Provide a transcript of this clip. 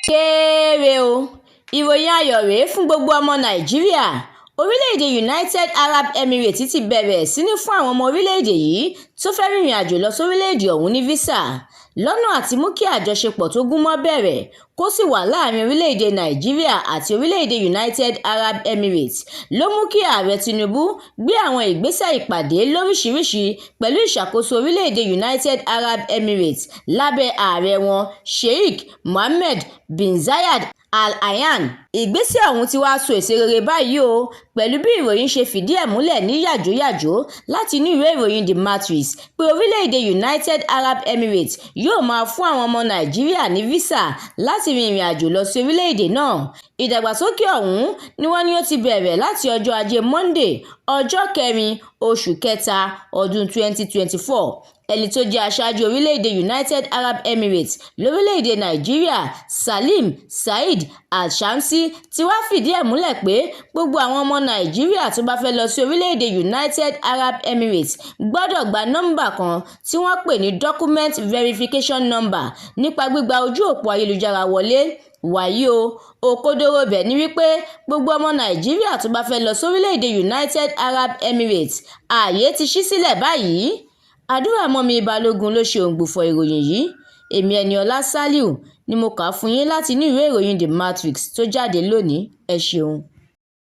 kéré o ìròyìn ayọ̀ rèé fún gbogbo ọmọ nàìjíríà. Orílẹ̀-èdè United Arab Emirates ti bẹ̀rẹ̀ sí ní fún àwọn ọmọ orílẹ̀-èdè yìí tó fẹ́ rìnrìn àjò lọ sórílẹ̀-èdè ọ̀hún ní físà lọ́nà àti mú kí àjọṣepọ̀ tó gúnmọ́ bẹ̀rẹ̀ kó sì wà láàrin orílẹ̀-èdè nàìjíríà àti orílẹ̀-èdè United Arab Emirates ló mú kí ààrẹ Tinubu gbé àwọn ìgbésẹ̀ ìpàdé lóríṣiríṣi pẹ̀lú ìṣàkóso orílẹ̀-èdè United Arab Emirates lábẹ́ ààrẹ wọn Sheikh Mohammed bin Zayed Al Nahyan. Ìgbésẹ̀ ọ̀hún ti wá so èso rere báyìí o, pẹ̀lú bí ìròyìn ṣe fìdí ẹ̀ múlẹ̀ ní yàjóyàjó láti inú ìwé ìròyìn The Matrix pé orílẹ̀-èdè United Arab Emirates yóò máa fún àwọn ọmọ Nàìjíríà ní físà láti rin ìrìn àjò lọ sí orílẹ̀-èdè náà. Ìdàgbàsókè ọ̀hún ni wọ́n ní ó ti bẹ̀rẹ̀ láti ọjọ́ Ajé Monday ọjọ́ 4 oṣù kẹta ọdún 2024. Ẹni tó jẹ́ aṣáájú orílẹ̀-èdè United Arab Emirates lórílẹ̀-èdè Nàìjíríà Salim Said Al-Shamsi ti wá fìdí ẹ̀ múlẹ̀ pé gbogbo àwọn ọmọ Nàìjíríà tó bá fẹ́ lọ sí orílẹ̀-èdè United Arab Emirates gbọ́dọ̀ gba nọ́mbà kan tí wọ́n pè ní document verification number nípa gbígba ojú òpó ayélujára wọlé. Wàyí o, òkodoro bẹ̀ ni wípé gbogbo ọmọ Nàìjíríà tó bá fẹ́ lọ sórílẹ̀-èdè United Arab Emirates ààyè ti ṣí sílẹ̀ báyìí. Àdúrà mọ́mi Balógun ló ṣe òǹgbùfọ̀ ìròyìn yìí. Èmi Ẹniọlá Sálíù ni mo kà á fún yín láti inú ìwé ìròyìn The Matrix tó jáde lónìí. Ẹ ṣeun.